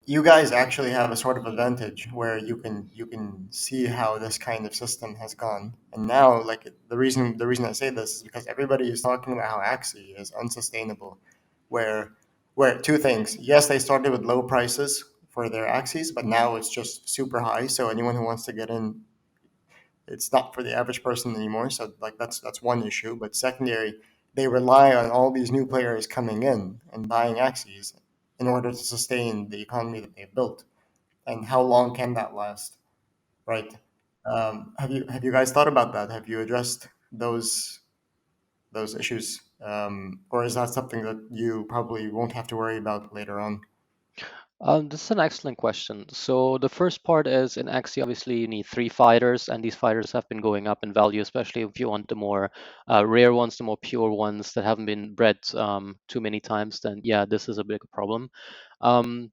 you guys actually have a sort of advantage where you can see how this kind of system has gone. And now, like, the reason I say this is because everybody is talking about how Axie is unsustainable. Where where two things. Yes, they started with low prices for their Axies, but now it's just super high. So anyone who wants to get in, it's not for the average person anymore. So like that's one issue. But secondary, they rely on all these new players coming in and buying Axies in order to sustain the economy that they've built. And how long can that last, right? Have you guys thought about that? Have you addressed those issues, or is that something that you probably won't have to worry about later on? This is an excellent question. So the first part is in Axie, obviously you need three fighters, and these fighters have been going up in value, especially if you want the more rare ones, the more pure ones that haven't been bred too many times. Then yeah, this is a big problem.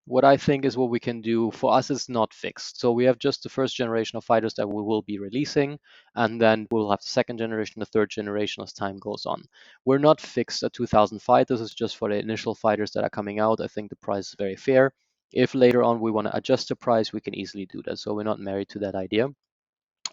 What I think is what we can do for us is not fixed. So we have just the first generation of fighters that we will be releasing, and then we'll have the second generation, the third generation as time goes on. We're not fixed at 2,000 fighters. It's just for the initial fighters that are coming out. I think the price is very fair. If later on we want to adjust the price, we can easily do that. So we're not married to that idea.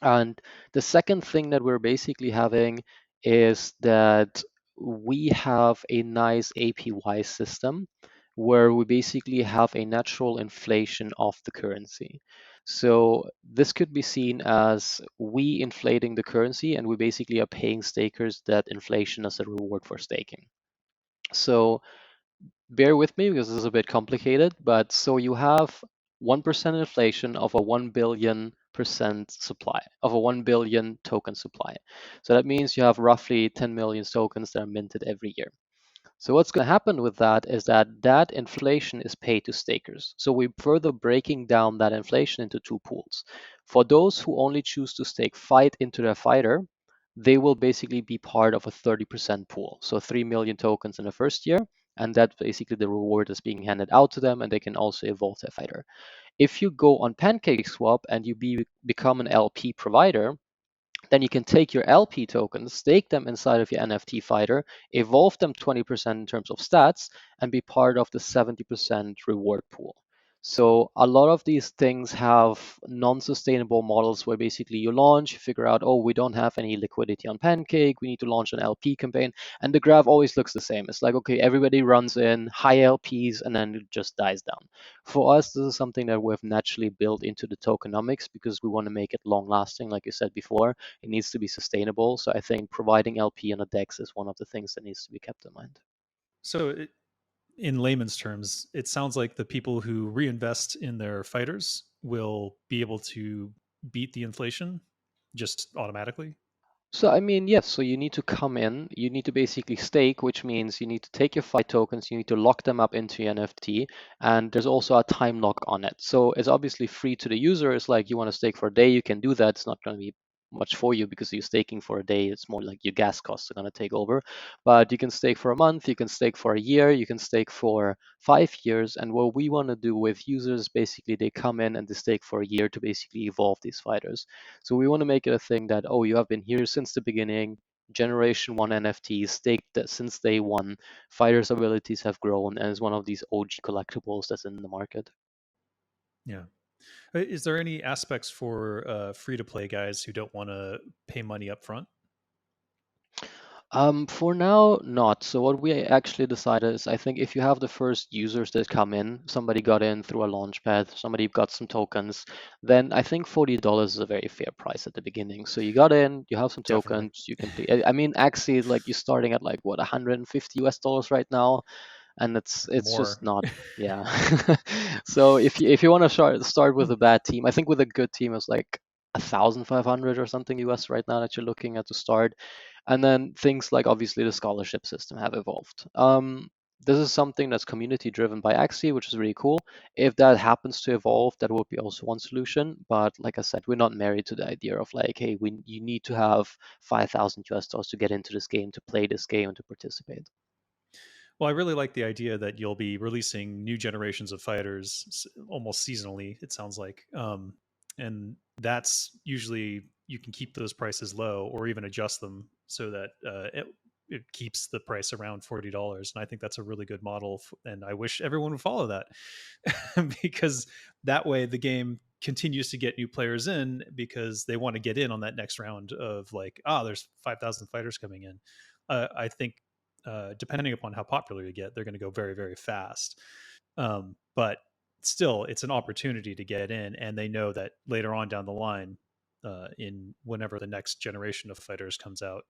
And the second thing that we're basically having is that we have a nice APY system where we basically have a natural inflation of the currency. So this could be seen as we inflating the currency, and we basically are paying stakers that inflation as a reward for staking. So bear with me because this is a bit complicated, but so you have 1% inflation of a 1 billion% supply, of a 1 billion token supply. So that means you have roughly 10 million tokens that are minted every year. So what's going to happen with that is that that inflation is paid to stakers. So we're further breaking down that inflation into two pools. For those who only choose to stake fight into their fighter, they will basically be part of a 30% pool. So 3 million tokens in the first year. And that's basically the reward that's being handed out to them, and they can also evolve their fighter. If you go on PancakeSwap and you become an LP provider, then you can take your LP tokens, stake them inside of your NFT fighter, evolve them 20% in terms of stats, and be part of the 70% reward pool. So a lot of these things have non-sustainable models where basically you launch, you figure out, oh, we don't have any liquidity on Pancake, we need to launch an LP campaign, and the graph always looks the same. It's like, okay, everybody runs in high LPs and then it just dies down. For us, this is something that we've naturally built into the tokenomics because we want to make it long lasting, like you said before. It needs to be sustainable. So I think providing LP on a DEX is one of the things that needs to be kept in mind. So, in layman's terms, it sounds like the people who reinvest in their fighters will be able to beat the inflation just automatically. So I mean, yes, so you need to come in, you need to basically stake, which means you need to take your fight tokens, you need to lock them up into your NFT, and there's also a time lock on it. So it's obviously free to the user. It's like you want to stake for a day, you can do that. It's not going to be much for you because you're staking for a day. It's more like your gas costs are going to take over. But you can stake for a month, you can stake for a year, you can stake for 5 years. And what we want to do with users, basically, they come in and they stake for a year to basically evolve these fighters. So we want to make it a thing that, oh, you have been here since the beginning. Generation 1 NFTs staked that since day one. Fighters' abilities have grown and is one of these OG collectibles that's in the market. Yeah. Is there any aspects for free to play guys who don't want to pay money up front? For now, not. So what we actually decided is, I think if you have the first users that come in, somebody got in through a launch pad, somebody got some tokens, then I think $40 is a very fair price at the beginning. So you got in, you have some Definitely. tokens, you can pay. I mean, actually, like you're starting at like what, 150 US dollars right now, and it's More. just not. Yeah. So if you want to start with a bad team, I think with a good team it's like 1,500 or something US right now that you're looking at to start. And then things like obviously the scholarship system have evolved. This is something that's community driven by Axie, which is really cool. If that happens to evolve, that would be also one solution. But like I said, we're not married to the idea of like, hey, you need to have 5,000 US dollars to get into this game, to play this game, and to participate. Well, I really like the idea that you'll be releasing new generations of fighters almost seasonally, it sounds like. And that's usually you can keep those prices low or even adjust them so that it keeps the price around $40, and I think that's a really good model. And I wish everyone would follow that because that way the game continues to get new players in because they want to get in on that next round of like, there's 5,000 fighters coming in. I think depending upon how popular you get, they're going to go very, very fast. But still, it's an opportunity to get in, and they know that later on down the line, in whenever the next generation of fighters comes out,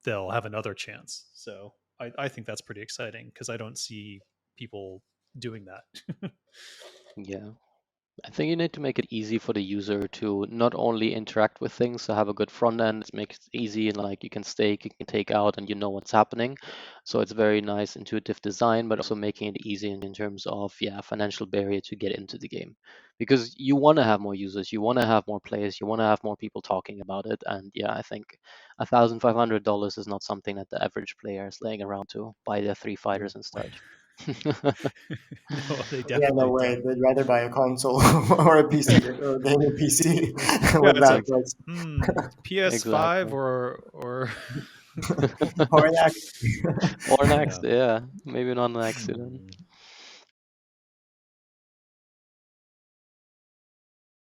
they'll have another chance. So I think that's pretty exciting because I don't see people doing that. Yeah. I think you need to make it easy for the user to not only interact with things, so have a good front end, make it easy and like you can stake, you can take out, and you know what's happening. So it's very nice, intuitive design, but also making it easy in terms of financial barrier to get into the game, because you want to have more users, you want to have more players, you want to have more people talking about it, and I think $1,500 is not something that the average player is laying around to buy their 3 fighters Nope. and start. No, they Yeah, no definitely way. don't. They'd rather buy a console or a PC or a gaming PC Yeah, with it's that like, price. PS5 Exactly. or Or an X. Or yeah. next, maybe not an accident.